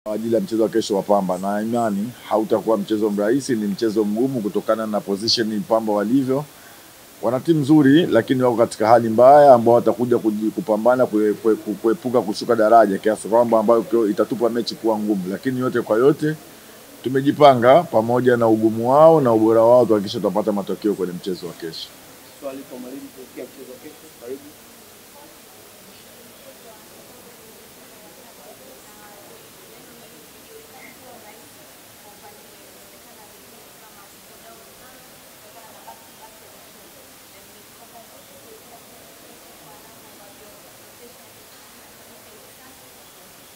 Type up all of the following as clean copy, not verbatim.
Kwa ajili ya mchezo wa kesho wa Pamba, na imani hautakuwa mchezo mrahisi, ni mchezo mgumu kutokana na position Pamba walivyo. Wana timu nzuri lakini wako katika hali mbaya ambao watakuja kupambana kuepuka kushuka daraja, kiasi kwamba ambayo itatupa mechi kuwa ngumu, lakini yote kwa yote tumejipanga pamoja na ugumu wao na ubora wao tuhakikisha tutapata matokeo kwenye mchezo wa kesho. Swali kwa mwalimu kuelekea mchezo wa kesho, karibu.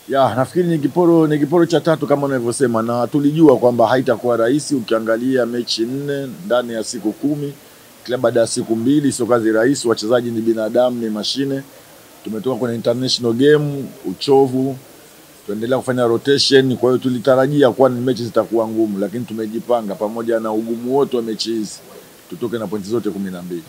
Ya, nafikiri ni kiporo cha tatu kama unavyosema, na tulijua kwamba haitakuwa rahisi. Ukiangalia mechi 4 ndani ya siku 10, kila baada ya siku 2, sio kazi rahisi. Wachezaji ni binadamu, ni mashine. Tumetoka kwenye international game, uchovu, tuendelea kufanya rotation. Kwa hiyo tulitarajia kuwa ni mechi zitakuwa ngumu, lakini tumejipanga pamoja na ugumu wote wa mechi hizi tutoke na pointi zote 12.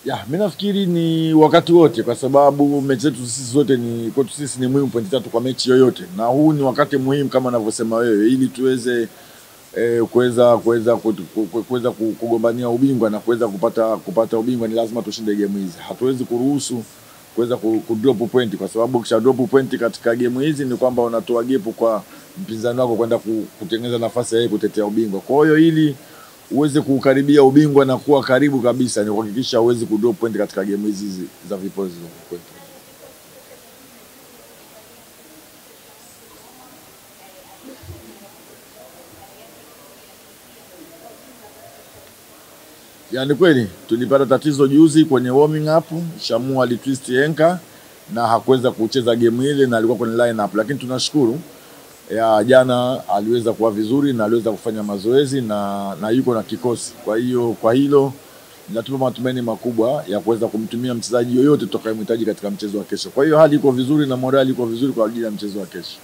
Ya, mimi nafikiri ni wakati wote, kwa sababu mechi zetu sisi zote kwetu sisi ni muhimu pointi 3 kwa mechi yoyote, na huu ni wakati muhimu kama anavyosema wewe, ili tuweze kuweza kugombania ubingwa na kuweza kupata ubingwa. Ni lazima tushinde game hizi. Hatuwezi kuruhusu kuweza kudrop point, kwa sababu kisha drop point katika game hizi ni kwamba unatoa gap kwa mpinzani wako kwenda kutengeneza nafasi yake kutetea ubingwa. Kwa hiyo ili uweze kukaribia ubingwa na kuwa karibu kabisa, ni kuhakikisha uweze kudrop point katika game hizi za vipozi kwetu. Yaani kweli tulipata tatizo juzi kwenye warming up. Shamu alitwist enka na hakuweza kucheza game ile, na alikuwa kwenye line up, lakini tunashukuru ya jana aliweza kuwa vizuri na aliweza kufanya mazoezi na yuko na kikosi. Kwa hiyo kwa hilo natupa matumaini makubwa ya kuweza kumtumia mchezaji yoyote tutakayemhitaji katika mchezo wa kesho. Kwa hiyo hali iko vizuri na morali iko vizuri kwa ajili ya mchezo wa kesho.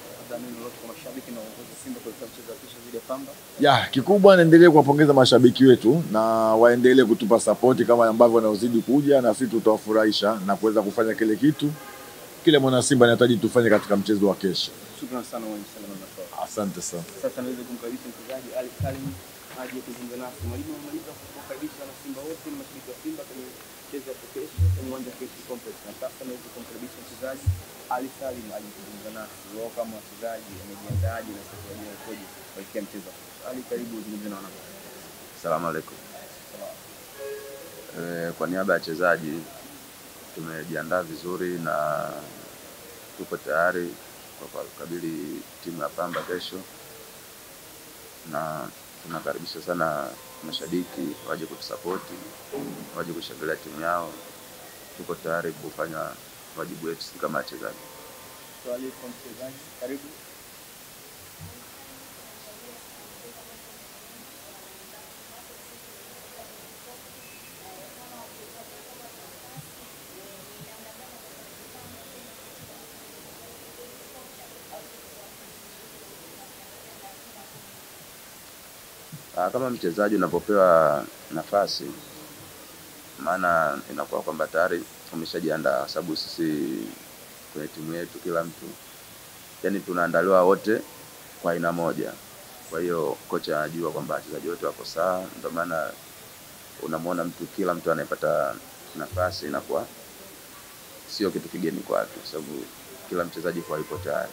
Ya, kikubwa naendelee kuwapongeza mashabiki wetu na waendelee kutupa support kama ambavyo wanaozidi kuja, na sisi tutawafurahisha na kuweza kufanya kile kitu kile mwana Simba anahitaji tufanye katika mchezo wa kesho. Shukrani sana mwalimu. Asante sana. Sasa naweza kumkaribisha mchezaji Ali Salim aje kuzungumza nasi. Mwalimu amemaliza kukaribisha na Simba wote na mashabiki wa Simba kwenye mchezo wa kesho kwenye uwanja wa KMC Complex. Na sasa naweza kumkaribisha mchezaji Ali Salim aje kuzungumza nasi. Wao kama wachezaji wamejiandaje na sasa wenyewe koje kuelekea mchezo. Ali, karibu uzungumze na wana. Asalamu alaykum. Kwa niaba ya wachezaji tumejiandaa vizuri na tuko tayari kwa kukabili timu ya Pamba kesho, na tunakaribisha sana mashabiki waje kutusapoti, waje kushangilia timu yao. Tuko tayari kufanya wajibu wetu kama wachezaji. Swali kwa mchezaji, karibu. Kama mchezaji unapopewa nafasi, maana inakuwa kwamba tayari umeshajiandaa, sababu sisi kwenye timu yetu kila mtu yani tunaandaliwa wote kwa aina moja. Kwa hiyo kocha anajua kwamba wachezaji wote wako sawa, ndio maana unamwona kila mtu anayepata nafasi inakuwa sio kitu kigeni kwake, sababu kila mchezaji kwa yuko tayari.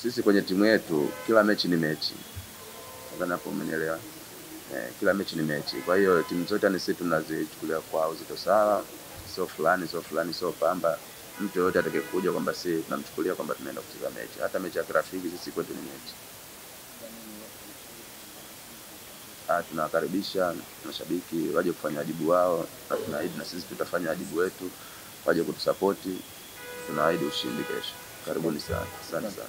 Sisi kwenye timu yetu kila mechi ni mechi. Nadhani hapo umenielewa. Kila mechi ni mechi. Kwa hiyo timu zote ni sisi tunazichukulia kwa uzito sawa. Sio fulani, sio Pamba. Mtu yote atakayekuja kwamba sisi tunamchukulia kwamba tunaenda kucheza mechi. Hata mechi ya kirafiki sisi kwetu ni mechi. Tunawakaribisha mashabiki waje kufanya wajibu wao, na tunaahidi na sisi tutafanya wajibu wetu, waje kutusapoti. Tunaahidi ushindi kesho. Karibuni sana. Asante sana.